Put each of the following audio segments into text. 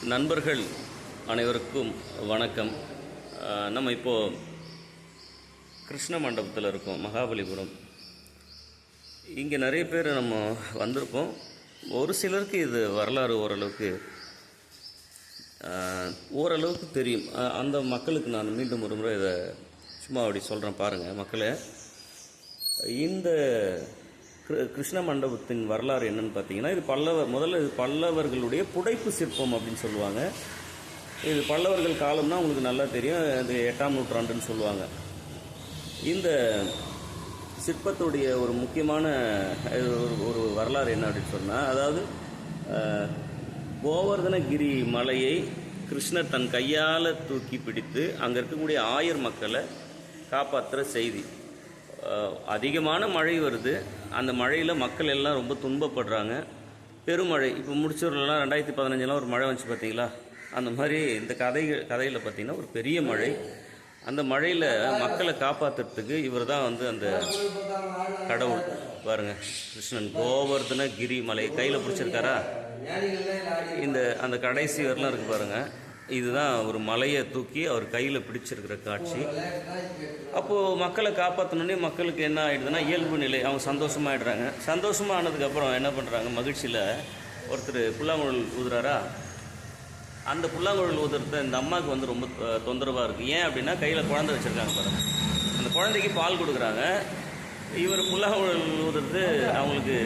நண்பர்கள் அனைவருக்கும் வணக்கம். நம்ம இப்போது கிருஷ்ண மண்டபத்தில் இருக்கோம், மகாபலிபுரம். இங்கே நிறைய பேர் நம்ம வந்திருக்கோம். ஒரு சிலருக்கு இது வரலாறு ஓரளவுக்கு தெரியும். அந்த மக்களுக்கு நான் மீண்டும் ஒரு முறை இதை சும்மா அப்படி சொல்கிறேன் பாருங்கள் மக்களே. இந்த கிருஷ்ண மண்டபத்தின் வரலாறு என்னன்னு பார்த்தீங்கன்னா, இது பல்லவர்களுடைய புடைப்பு சிற்பம் அப்படின்னு சொல்லுவாங்க. இது பல்லவர்கள் காலம்னா உங்களுக்கு நல்லா தெரியும், இது 8ஆம் நூற்றாண்டுன்னு சொல்லுவாங்க. இந்த சிற்பத்துடைய ஒரு முக்கியமான ஒரு வரலாறு என்ன அப்படின்னு சொன்னால், அதாவது கோவர்தனகிரி மலையை கிருஷ்ணர் தன் கையால் தூக்கி பிடித்து அங்கே இருக்கக்கூடிய ஆயர் மக்களை காப்பாற்றுற செய்தி. அதிகமான மழை வருது, அந்த மழையில் மக்கள் எல்லாம் ரொம்ப துன்பப்படுறாங்க. பெருமழை, இப்போ முடிச்சூர்லாம் 2015 ஒரு மழை வந்துச்சு பார்த்தீங்களா, அந்த மாதிரி இந்த கதையில் பார்த்திங்கன்னா ஒரு பெரிய மழை. அந்த மழையில் மக்களை காப்பாற்றுறதுக்கு இவர் தான் வந்து அந்த கடவுள் பாருங்கள். கிருஷ்ணன் கோவர்தனகிரி மலை கையில் பிடிச்சிருக்காரா, அந்த கடைசி வரலாம் இருக்குது பாருங்கள். இதுதான் ஒரு மலையை தூக்கி அவர் கையில் பிடிச்சிருக்கிற காட்சி. அப்போது மக்களை காப்பாற்றணுன்னே மக்களுக்கு என்ன ஆகிடுதுன்னா இயல்பு நிலை, அவங்க சந்தோஷமாகிடுறாங்க. சந்தோஷமாக ஆனதுக்கப்புறம் என்ன பண்ணுறாங்க, மகிழ்ச்சியில் ஒருத்தர் புல்லாங்குழல் ஊதுறாரா, அந்த புல்லாங்குழல் ஊதுறத இந்த அம்மாவுக்கு வந்து ரொம்ப தொந்தரவாக இருக்குது. ஏன் அப்படின்னா கையில் குழந்தை வச்சுருக்காங்க பாருங்கள், அந்த குழந்தைக்கு பால் கொடுக்குறாங்க. இவர் புல்லாங்குழல் ஊதுறது அவங்களுக்கு,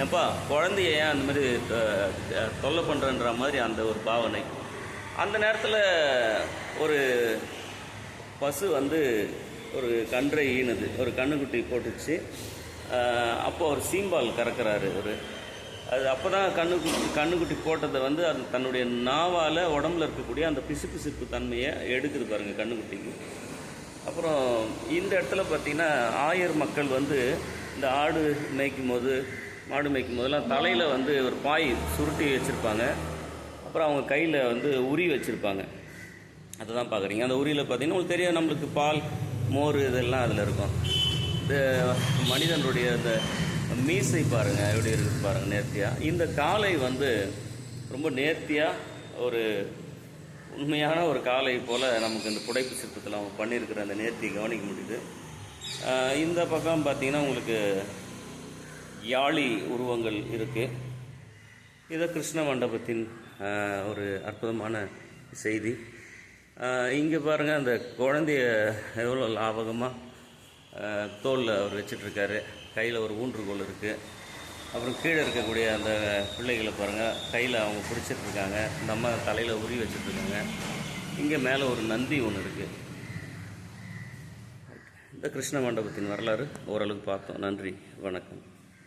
ஏப்பா குழந்தைய ஏன் அந்த மாதிரி தொல்லை பண்ணுறன்ற மாதிரி அந்த ஒரு பாவனை. அந்த நேரத்தில் ஒரு பசு வந்து ஒரு கன்றை ஈனுது, ஒரு கண்ணுக்குட்டி போட்டுச்சு. அப்போ அவர் சீம்பால் கறக்கிறாரு அது அப்போ தான் கண்ணுக்குட்டி போட்டதை வந்து அது தன்னுடைய நாவால் உடம்புல இருக்கக்கூடிய அந்த பிசுப்பு தன்மையை எடுக்குது பாருங்கள் கண்ணுக்குட்டிக்கு. அப்புறம் இந்த இடத்துல பார்த்திங்கன்னா ஆயர் மக்கள் வந்து இந்த ஆடு மேய்க்கும் போதெல்லாம் தலையில் வந்து ஒரு பாய் சுருட்டி வச்சுருப்பாங்க. அப்புறம் அவங்க கையில் வந்து உரி வச்சுருப்பாங்க. அதை தான் பார்க்குறீங்க. அந்த உரியில் பார்த்திங்கன்னா உங்களுக்கு தெரியும், நம்மளுக்கு பால் மோர் இதெல்லாம் அதில் இருக்கும். இந்த மனிதனுடைய அந்த மீசை பாருங்கள் எப்படி இருக்குது பாருங்கள், நேர்த்தியாக. இந்த காலை வந்து ரொம்ப நேர்த்தியாக ஒரு உண்மையான ஒரு காலை போல் நமக்கு இந்த புடைப்பு சிற்பத்தில் அவங்க பண்ணியிருக்கிற அந்த நேர்த்தியை கவனிக்க முடியுது. இந்த பக்கம் பார்த்திங்கன்னா உங்களுக்கு யாழி உருவங்கள் இருக்குது. இதை கிருஷ்ண மண்டபத்தின் ஒரு அற்புதமான செய்தி. இங்கே பாருங்கள், அந்த குழந்தைய எவ்வளோ லாபகமாக தோளில் அவர் வச்சிட்ருக்காரு, கையில் ஒரு ஊன்றுகோல் இருக்குது. அப்புறம் கீழே இருக்கக்கூடிய அந்த பிள்ளைகளை பாருங்கள், கையில் அவங்க பிடிச்சிட்ருக்காங்க. இந்த அம்மா தலையில் உரி வச்சிட்ருக்காங்க. இங்கே மேலே ஒரு நந்தி ஒன்று இருக்குது. இந்த கிருஷ்ண மண்டபத்தின் வரலாறு ஓரளவுக்கு பார்த்தோம். நன்றி, வணக்கம்.